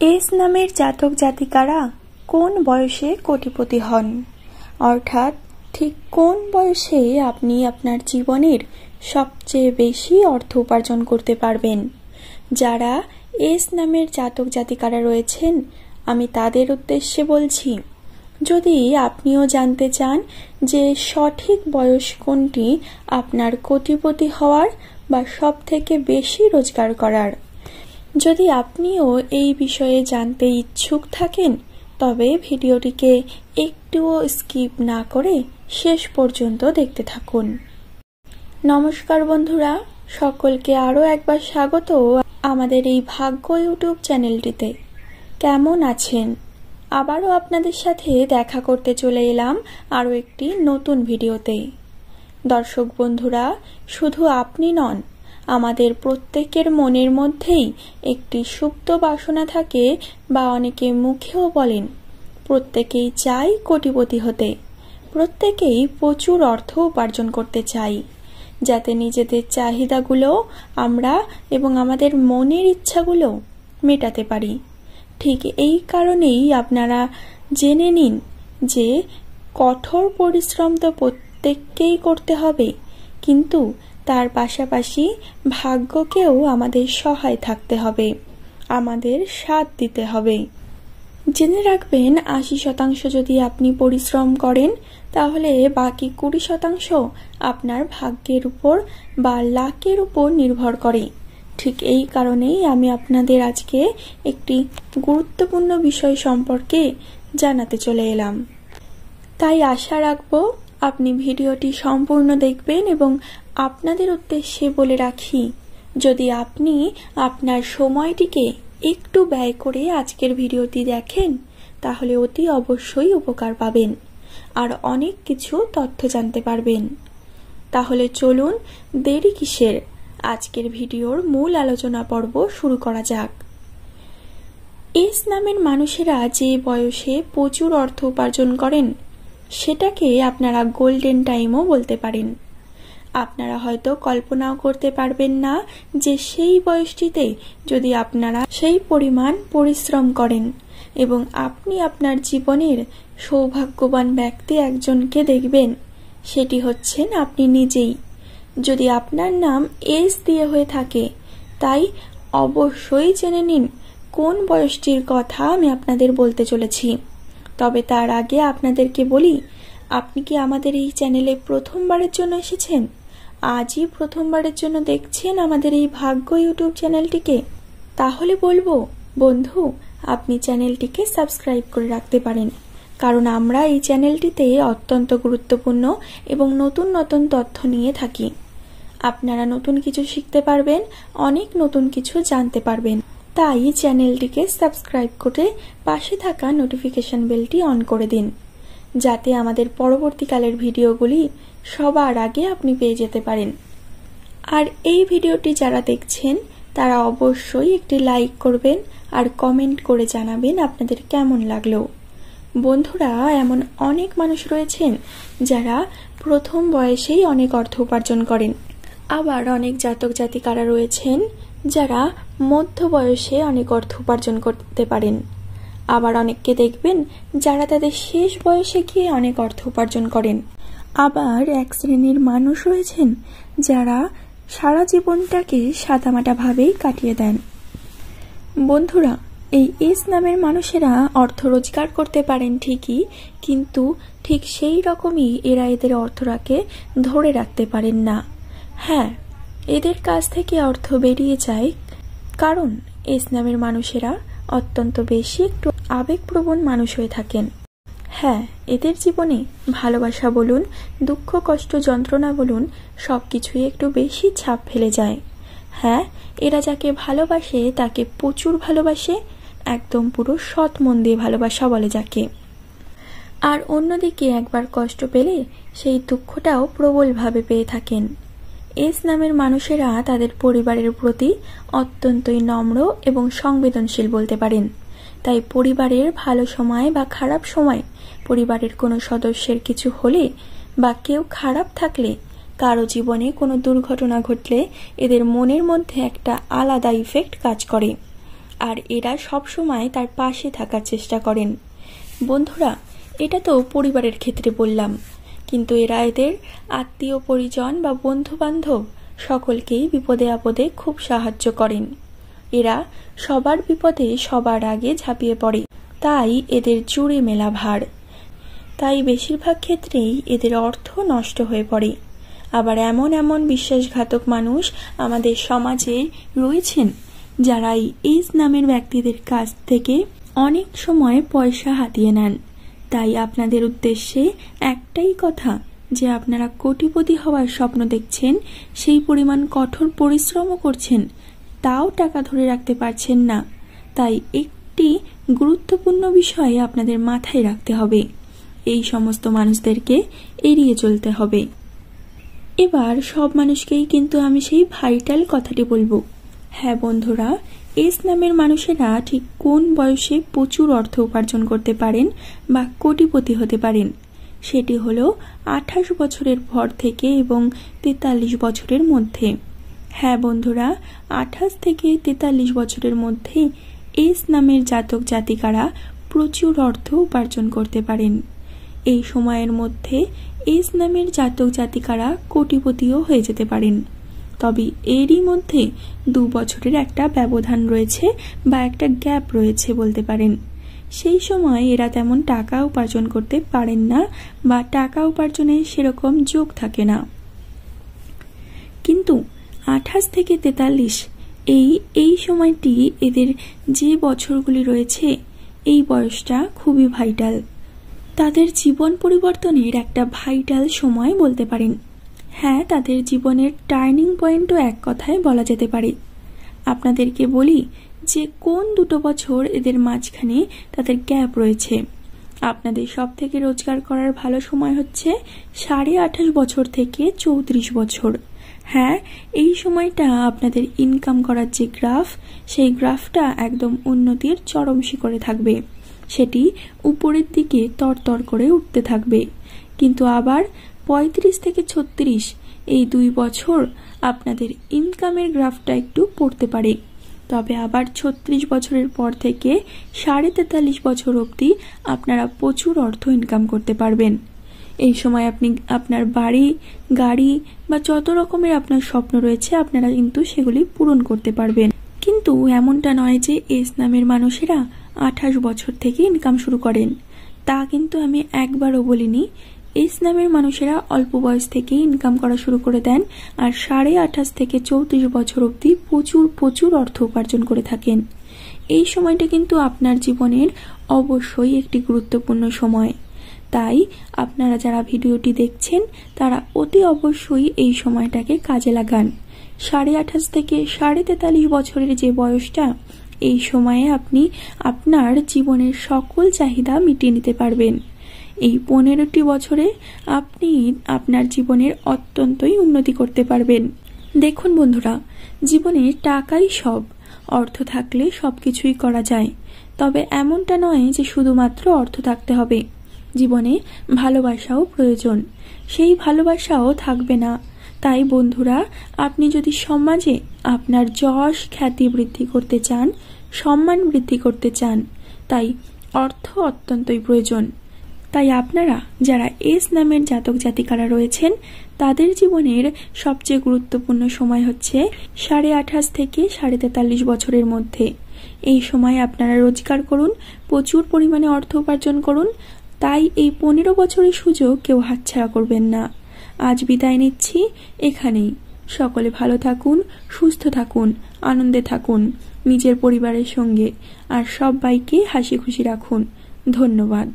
S নামের জাতক জাতিকারা কোন বয়সে কোটিপতি হন, অর্থাৎ ঠিক কোন বয়সে আপনি আপনার জীবনের সবচেয়ে বেশি অর্থ উপার্জন করতে পারবেন। যারা এস নামের জাতক জাতিকারা রয়েছেন, আমি তাদের উদ্দেশ্যে বলছি, যদি আপনিও জানতে চান যে সঠিক বয়স কোনটি আপনার কোটিপতি হওয়ার বা সব থেকে বেশি রোজগার করার, যদি আপনিও এই বিষয়ে জানতে ইচ্ছুক থাকেন, তবে ভিডিওটিকে একটুও স্কিপ না করে শেষ পর্যন্ত দেখতে থাকুন। নমস্কার বন্ধুরা, সকলকে আরও একবার স্বাগত আমাদের এই ভাগ্য ইউটিউব চ্যানেলটিতে। কেমন আছেন? আবারও আপনাদের সাথে দেখা করতে চলে এলাম আরও একটি নতুন ভিডিওতে। দর্শক বন্ধুরা, শুধু আপনি নন, আমাদের প্রত্যেকের মনের মধ্যেই একটি সুপ্ত বাসনা থাকে, বা অনেকে মুখেও বলেন, প্রত্যেকেই চাই কোটিপতি হতে, প্রত্যেকেই প্রচুর অর্থ উপার্জন করতে চাই, যাতে নিজেদের চাহিদাগুলো আমরা এবং আমাদের মনের ইচ্ছাগুলো মেটাতে পারি। ঠিক এই কারণেই আপনারা জেনে নিন যে কঠোর পরিশ্রম তো প্রত্যেককেই করতে হবে, কিন্তু তার পাশাপাশি ভাগ্যকেও আমাদের সহায় থাকতে হবে, আমাদের সাথ দিতে হবে। জেনে রাখবেন, 80% যদি আপনি পরিশ্রম করেন, তাহলে বাকি 20% আপনার ভাগ্যের উপর বা লাকের উপর নির্ভর করে। ঠিক এই কারণেই আমি আপনাদের আজকে একটি গুরুত্বপূর্ণ বিষয় সম্পর্কে জানাতে চলে এলাম। তাই আশা রাখব আপনি ভিডিওটি সম্পূর্ণ দেখবেন, এবং আপনাদের উদ্দেশ্যে বলে রাখি, যদি আপনি আপনার সময়টিকে একটু ব্যয় করে আজকের ভিডিওটি দেখেন, তাহলে অতি অবশ্যই উপকার পাবেন আর অনেক কিছু তথ্য জানতে পারবেন। তাহলে চলুন, দেরি কিসের, আজকের ভিডিওর মূল আলোচনা পর্ব শুরু করা যাক। এস নামের মানুষেরা যে বয়সে প্রচুর অর্থ উপার্জন করেন, সেটাকে আপনারা গোল্ডেন টাইমও বলতে পারেন। আপনারা হয়তো কল্পনাও করতে পারবেন না যে সেই বয়সটিতে যদি আপনারা সেই পরিমাণ পরিশ্রম করেন এবং আপনি আপনার জীবনের সৌভাগ্যবান ব্যক্তি একজনকে দেখবেন, সেটি হচ্ছেন আপনি নিজেই, যদি আপনার নাম এস দিয়ে হয়ে থাকে। তাই অবশ্যই জেনে নিন কোন বয়সটির কথা আমি আপনাদের বলতে চলেছি। তবে তার আগে আপনাদেরকে বলি, আপনি কি আমাদের এই চ্যানেলে প্রথমবারের জন্য এসেছেন, আজই প্রথমবারের জন্য দেখছেন আমাদের এই ভাগ্য ইউটিউব চ্যানেলটিকে, তাহলে বলবো, বন্ধু, আপনি চ্যানেলটিকে সাবস্ক্রাইব করে রাখতে পারেন, কারণ আমরা এই চ্যানেলটিতে অত্যন্ত গুরুত্বপূর্ণ এবং নতুন নতুন তথ্য নিয়ে থাকি। আপনারা নতুন কিছু শিখতে পারবেন, অনেক নতুন কিছু জানতে পারবেন। তাই চ্যানেলটিকে সাবস্ক্রাইব করে পাশে থাকা নোটিফিকেশন বেলটি অন করে দিন, যাতে আমাদের পরবর্তীকালের ভিডিওগুলি সবার আগে আপনি পেয়ে যেতে পারেন। আর এই ভিডিওটি যারা দেখছেন, তারা অবশ্যই একটি লাইক করবেন আর কমেন্ট করে জানাবেন আপনাদের কেমন লাগলো। বন্ধুরা, এমন অনেক মানুষ রয়েছেন যারা প্রথম বয়সেই অনেক অর্থ উপার্জন করেন, আবার অনেক জাতক জাতিকারা রয়েছেন যারা মধ্য বয়সে অনেক অর্থ উপার্জন করতে পারেন, আবার অনেককে দেখবেন যারা তাদের শেষ বয়সে গিয়ে অনেক অর্থ উপার্জন করেন। আবার এক শ্রেণীর মানুষ রয়েছেন যারা সারা জীবনটাকে সাদামাটা ভাবেই কাটিয়ে দেন। বন্ধুরা, এই এস নামের মানুষেরা অর্থ রোজগার করতে পারেন ঠিকই, কিন্তু ঠিক সেই রকমই এরা এদের অর্থটাকে ধরে রাখতে পারেন না। হ্যাঁ, এদের কাছ থেকে অর্থ বেরিয়ে যায়, কারণ এস নামের মানুষেরা অত্যন্ত বেশি একটু আবেগপ্রবণ মানুষ হয়ে থাকেন। হ্যাঁ, এদের জীবনে ভালোবাসা বলুন, দুঃখ কষ্ট যন্ত্রণা বলুন, সবকিছুই একটু বেশি ছাপ ফেলে যায়। হ্যাঁ, এরা যাকে ভালোবাসে তাকে প্রচুর ভালোবাসে, একদম পুরো সৎ মন দিয়ে ভালোবাসা বলে যাকে। আর অন্যদিকে একবার কষ্ট পেলে সেই দুঃখটাও প্রবলভাবে পেয়ে থাকেন। এস নামের মানুষেরা তাদের পরিবারের প্রতি অত্যন্তই নম্র এবং সংবেদনশীল বলতে পারেন। তাই পরিবারের ভালো সময় বা খারাপ সময়, পরিবারের কোনো সদস্যের কিছু হলে বা কেউ খারাপ থাকলে, কারো জীবনে কোনো দুর্ঘটনা ঘটলে এদের মনের মধ্যে একটা আলাদা ইফেক্ট কাজ করে। আর এরা সব সময় তার পাশে থাকার চেষ্টা করেন। বন্ধুরা, এটা তো পরিবারের ক্ষেত্রে বললাম, কিন্তু এরা এদের আত্মীয় পরিজন বা বন্ধু বান্ধব সকলকেই বিপদে আপদে খুব সাহায্য করেন। এরা সবার বিপদে সবার আগে ঝাঁপিয়ে পড়ে, তাই এদের জুড়ে মেলা ভার। তাই বেশিরভাগ ক্ষেত্রেই এদের অর্থ নষ্ট হয়ে পড়ে। আবার এমন এমন বিশ্বাসঘাতক মানুষ আমাদের সমাজে রয়েছেন যারা এই এস নামের ব্যক্তিদের কাছ থেকে অনেক সময় পয়সা হাতিয়ে নেন। তাই আপনাদের উদ্দেশ্যে একটাই কথা, যে আপনারা কোটিপতি হওয়ার স্বপ্ন দেখছেন, সেই পরিমাণ কঠোর পরিশ্রমও করছেন, তাও টাকা ধরে রাখতে পারছেন না। তাই একটি গুরুত্বপূর্ণ বিষয় আপনাদের মাথায় রাখতে হবে, এই সমস্ত মানুষদেরকে এড়িয়ে চলতে হবে। এবার সব মানুষকেই কিন্তু আমি সেই ভাইটাল কথাটি বলবো। হ্যাঁ বন্ধুরা, এস নামের মানুষেরা ঠিক কোন বয়সে প্রচুর অর্থ উপার্জন করতে পারেন বা কোটিপতি হতে পারেন, সেটি হলো 28 বছরের পর থেকে এবং 43 বছরের মধ্যে। হ্যাঁ বন্ধুরা, 28 থেকে 43 বছরের মধ্যে এস নামের জাতক জাতিকারা প্রচুর অর্থ উপার্জন করতে পারেন। এই সময়ের মধ্যে এস নামের জাতক জাতিকারা কোটিপতিও হয়ে যেতে পারেন। তবে এরই মধ্যে 2 বছরের একটা ব্যবধান রয়েছে বা একটা গ্যাপ রয়েছে বলতে পারেন। সেই সময় এরা তেমন টাকা উপার্জন করতে পারেন না বা টাকা উপার্জনে সেরকম যোগ থাকে না। কিন্তু 28 থেকে 43 এই সময়টি এদের যে বছরগুলি রয়েছে, এই বয়সটা খুবই ভাইটাল, তাদের জীবন পরিবর্তনের একটা ভাইটাল সময় বলতে পারেন। হ্যাঁ, তাদের জীবনের টার্নিং পয়েন্টও এক কথায় বলা যেতে পারে। আপনাদেরকে বলি যে কোন 2 বছর এদের মাঝখানে তাদের গ্যাপ রয়েছে। আপনাদের সব থেকে রোজগার করার ভালো সময় হচ্ছে 28.5 বছর থেকে 34 বছর। হ্যাঁ, এই সময়টা আপনাদের ইনকাম করার যে গ্রাফ, সেই গ্রাফটা একদম উন্নতির চরম শিখরে থাকবে, সেটি উপরের দিকে তরতর করে উঠতে থাকবে। কিন্তু আবার 35 থেকে 36 এই 2 বছর আপনাদের ইনকামের গ্রাফটা একটু পড়তে পারে। তবে আবার 36 বছরের পর থেকে 43.5 বছর অবধি আপনারা প্রচুর অর্থ ইনকাম করতে পারবেন। এই সময় আপনি আপনার বাড়ি, গাড়ি বা যত রকমের আপনার স্বপ্ন রয়েছে আপনারা কিন্তু সেগুলি পূরণ করতে পারবেন। কিন্তু এমনটা নয় যে এস নামের মানুষেরা 28 বছর থেকে ইনকাম শুরু করেন, তা কিন্তু আমি একবারও বলিনি। এস নামের মানুষেরা অল্প বয়স থেকে ইনকাম করা শুরু করে দেন আর 28.5 থেকে 34 বছর অবধি প্রচুর অর্থ উপার্জন করে থাকেন। এই সময়টা কিন্তু আপনার জীবনের অবশ্যই একটি গুরুত্বপূর্ণ সময়। তাই আপনারা যারা ভিডিওটি দেখছেন তারা অতি অবশ্যই এই সময়টাকে কাজে লাগান। 28.5 থেকে 43.5 বছরের যে বয়সটা, এই সময়ে আপনি আপনার জীবনের সকল চাহিদা মিটিয়ে নিতে পারবেন। এই 15টি বছরে আপনি আপনার জীবনের অত্যন্তই উন্নতি করতে পারবেন। দেখুন বন্ধুরা, জীবনে টাকাই সব, অর্থ থাকলে সবকিছুই করা যায়। তবে এমনটা নয় যে শুধুমাত্র অর্থ থাকতে হবে, জীবনে ভালোবাসাও প্রয়োজন, সেই ভালোবাসাও থাকবে না। তাই বন্ধুরা, আপনি যদি সমাজে আপনার যশ খ্যাতি বৃদ্ধি করতে চান, সম্মান বৃদ্ধি করতে চান, তাই অর্থ অত্যন্তই প্রয়োজন। তাই আপনারা যারা এস নামের জাতক জাতিকারা রয়েছেন, তাদের জীবনের সবচেয়ে গুরুত্বপূর্ণ সময় হচ্ছে 28.5 থেকে 43 বছরের মধ্যে। এই সময় আপনারা রোজগার করুন, প্রচুর পরিমাণে অর্থ উপার্জন করুন। তাই এই 15 বছরের সুযোগ কেউ হাতছাড়া করবেন না। আজ বিদায় নিচ্ছি এখানেই। সকলে ভালো থাকুন, সুস্থ থাকুন, আনন্দে থাকুন নিজের পরিবারের সঙ্গে, আর সবাইকে হাসি খুশি রাখুন। ধন্যবাদ।